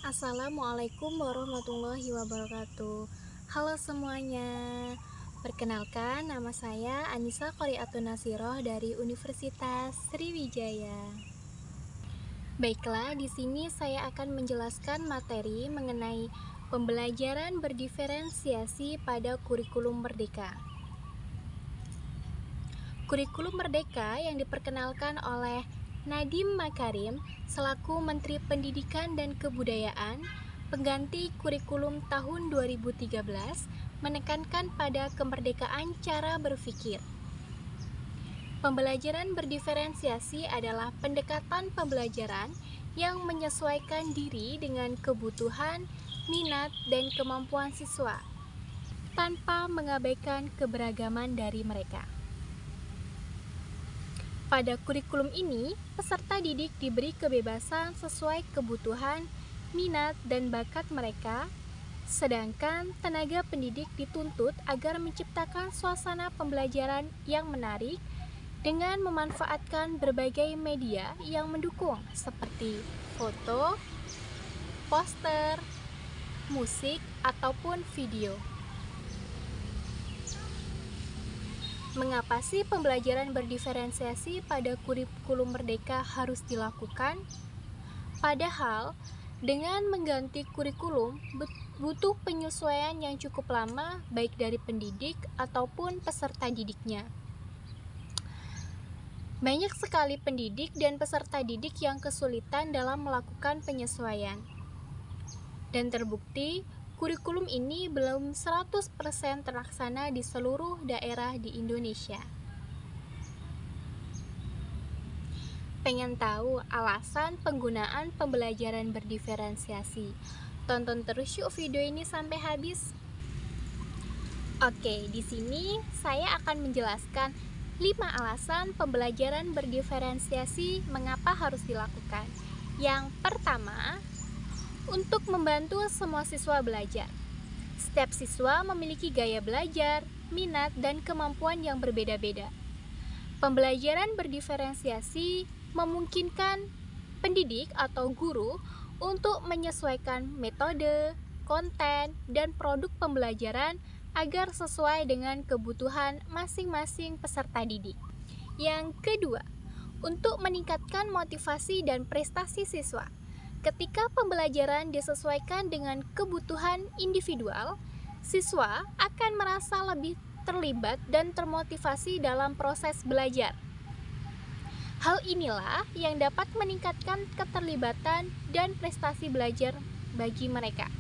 Assalamualaikum warahmatullahi wabarakatuh. Halo semuanya. Perkenalkan, nama saya Anissa Qoriatun Nasiroh dari Universitas Sriwijaya. Baiklah, di sini saya akan menjelaskan materi mengenai pembelajaran berdiferensiasi pada kurikulum merdeka. Kurikulum merdeka yang diperkenalkan oleh Nadiem Makarim selaku Menteri Pendidikan dan Kebudayaan pengganti kurikulum tahun 2013 menekankan pada kemerdekaan cara berpikir. Pembelajaran berdiferensiasi adalah pendekatan pembelajaran yang menyesuaikan diri dengan kebutuhan, minat, dan kemampuan siswa tanpa mengabaikan keberagaman dari mereka. Pada kurikulum ini, peserta didik diberi kebebasan sesuai kebutuhan, minat, dan bakat mereka, sedangkan tenaga pendidik dituntut agar menciptakan suasana pembelajaran yang menarik dengan memanfaatkan berbagai media yang mendukung seperti foto, poster, musik, ataupun video. Mengapa sih pembelajaran berdiferensiasi pada kurikulum merdeka harus dilakukan? Padahal, dengan mengganti kurikulum butuh penyesuaian yang cukup lama baik dari pendidik ataupun peserta didiknya. Banyak sekali pendidik dan peserta didik yang kesulitan dalam melakukan penyesuaian. Dan terbukti, kurikulum ini belum 100% terlaksana di seluruh daerah di Indonesia. Pengen tahu alasan penggunaan pembelajaran berdiferensiasi? Tonton terus yuk video ini sampai habis. Oke, di sini saya akan menjelaskan 5 alasan pembelajaran berdiferensiasi mengapa harus dilakukan. Yang pertama, untuk membantu semua siswa belajar. Setiap siswa memiliki gaya belajar, minat, dan kemampuan yang berbeda-beda. Pembelajaran berdiferensiasi memungkinkan pendidik atau guru untuk menyesuaikan metode, konten, dan produk pembelajaran agar sesuai dengan kebutuhan masing-masing peserta didik. Yang kedua, untuk meningkatkan motivasi dan prestasi siswa. Ketika pembelajaran disesuaikan dengan kebutuhan individual, siswa akan merasa lebih terlibat dan termotivasi dalam proses belajar. Hal inilah yang dapat meningkatkan keterlibatan dan prestasi belajar bagi mereka.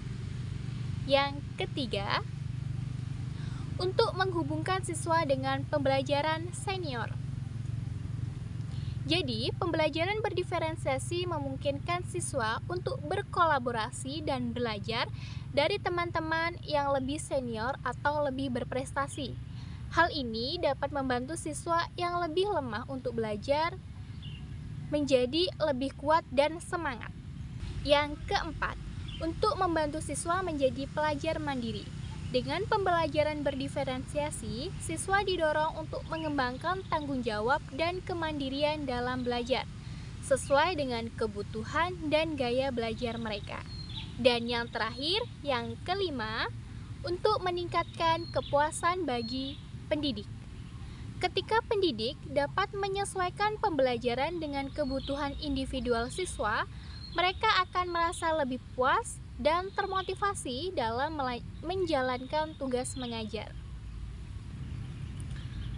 Yang ketiga, untuk menghubungkan siswa dengan pembelajaran senior. Jadi, pembelajaran berdiferensiasi memungkinkan siswa untuk berkolaborasi dan belajar dari teman-teman yang lebih senior atau lebih berprestasi. Hal ini dapat membantu siswa yang lebih lemah untuk belajar menjadi lebih kuat dan semangat. Yang keempat, untuk membantu siswa menjadi pelajar mandiri. Dengan pembelajaran berdiferensiasi, siswa didorong untuk mengembangkan tanggung jawab dan kemandirian dalam belajar, sesuai dengan kebutuhan dan gaya belajar mereka. Dan yang terakhir, yang kelima, untuk meningkatkan kepuasan bagi pendidik. Ketika pendidik dapat menyesuaikan pembelajaran dengan kebutuhan individual siswa, mereka akan merasa lebih puas dan termotivasi dalam menjalankan tugas mengajar.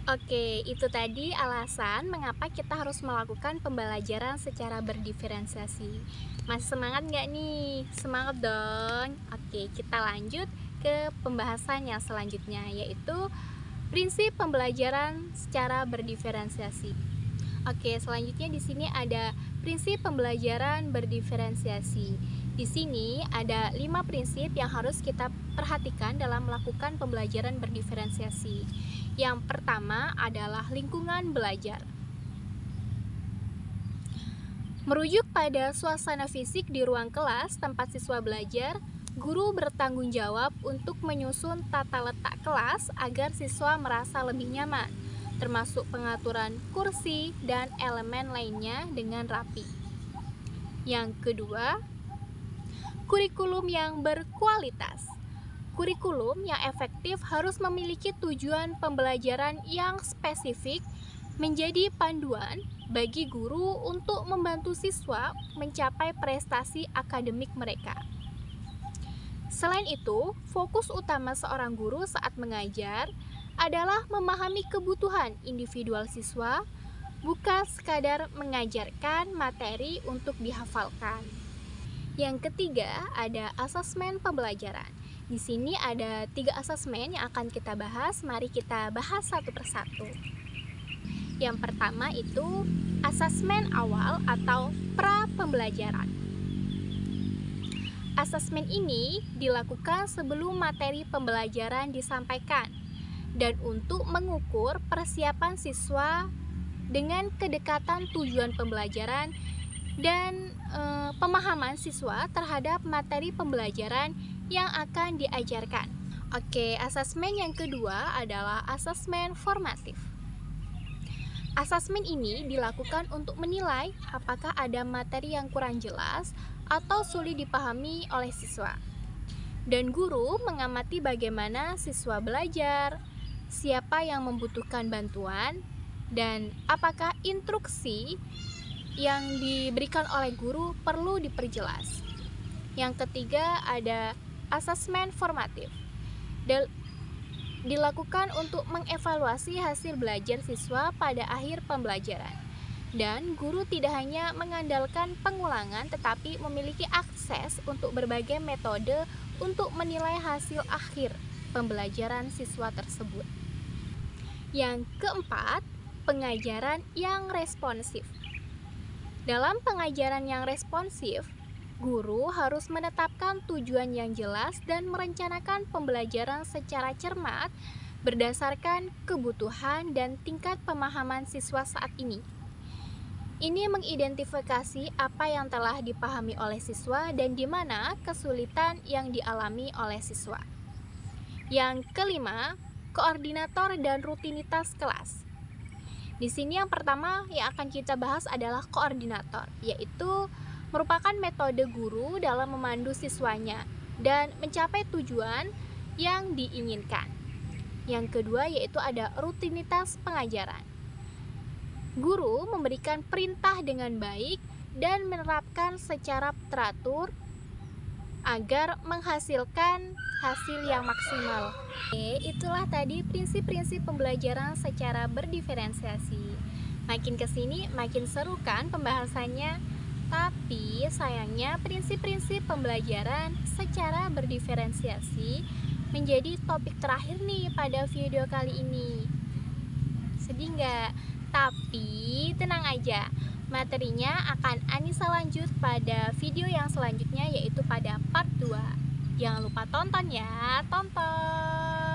Oke, itu tadi alasan mengapa kita harus melakukan pembelajaran secara berdiferensiasi. Masih semangat nggak nih? Semangat dong. Oke, kita lanjut ke pembahasan yang selanjutnya, yaitu prinsip pembelajaran secara berdiferensiasi. Oke, selanjutnya di sini ada prinsip pembelajaran berdiferensiasi. Di sini ada 5 prinsip yang harus kita perhatikan dalam melakukan pembelajaran berdiferensiasi. Yang pertama adalah lingkungan belajar. Merujuk pada suasana fisik di ruang kelas tempat siswa belajar, guru bertanggung jawab untuk menyusun tata letak kelas agar siswa merasa lebih nyaman, termasuk pengaturan kursi dan elemen lainnya dengan rapi. Yang kedua, Kurikulum yang berkualitas. Kurikulum yang efektif harus memiliki tujuan pembelajaran yang spesifik, menjadi panduan bagi guru untuk membantu siswa mencapai prestasi akademik mereka. Selain itu, fokus utama seorang guru saat mengajar adalah memahami kebutuhan individual siswa, bukan sekadar mengajarkan materi untuk dihafalkan. Yang ketiga, ada asesmen pembelajaran. Di sini ada 3 asesmen yang akan kita bahas. Mari kita bahas satu persatu. Yang pertama itu asesmen awal atau pra-pembelajaran. Asesmen ini dilakukan sebelum materi pembelajaran disampaikan dan untuk mengukur persiapan siswa dengan kedekatan tujuan pembelajaran dan pemahaman siswa terhadap materi pembelajaran yang akan diajarkan. Oke, asesmen yang kedua adalah asesmen formatif. Asesmen ini dilakukan untuk menilai apakah ada materi yang kurang jelas atau sulit dipahami oleh siswa. Dan guru mengamati bagaimana siswa belajar, siapa yang membutuhkan bantuan, dan apakah instruksi yang diberikan oleh guru perlu diperjelas. Yang ketiga ada asesmen formatif. Dilakukan untuk mengevaluasi hasil belajar siswa pada akhir pembelajaran. Dan guru tidak hanya mengandalkan pengulangan tetapi memiliki akses untuk berbagai metode untuk menilai hasil akhir pembelajaran siswa tersebut. Yang keempat, pengajaran yang responsif. Dalam pengajaran yang responsif, guru harus menetapkan tujuan yang jelas dan merencanakan pembelajaran secara cermat berdasarkan kebutuhan dan tingkat pemahaman siswa saat ini. Ini mengidentifikasi apa yang telah dipahami oleh siswa dan di mana kesulitan yang dialami oleh siswa. Yang kelima, koordinator dan rutinitas kelas. Di sini yang pertama yang akan kita bahas adalah koordinator, yaitu merupakan metode guru dalam memandu siswanya dan mencapai tujuan yang diinginkan. Yang kedua yaitu ada rutinitas pengajaran. Guru memberikan perintah dengan baik dan menerapkan secara teratur agar menghasilkan hasil yang maksimal. Oke, itulah tadi prinsip-prinsip pembelajaran secara berdiferensiasi. Makin kesini makin seru kan pembahasannya? Tapi sayangnya prinsip-prinsip pembelajaran secara berdiferensiasi menjadi topik terakhir nih pada video kali ini. Sedih nggak? Tapi tenang aja, materinya akan Anissa lanjut pada video yang selanjutnya yaitu pada part 2. Jangan lupa tonton ya, tonton!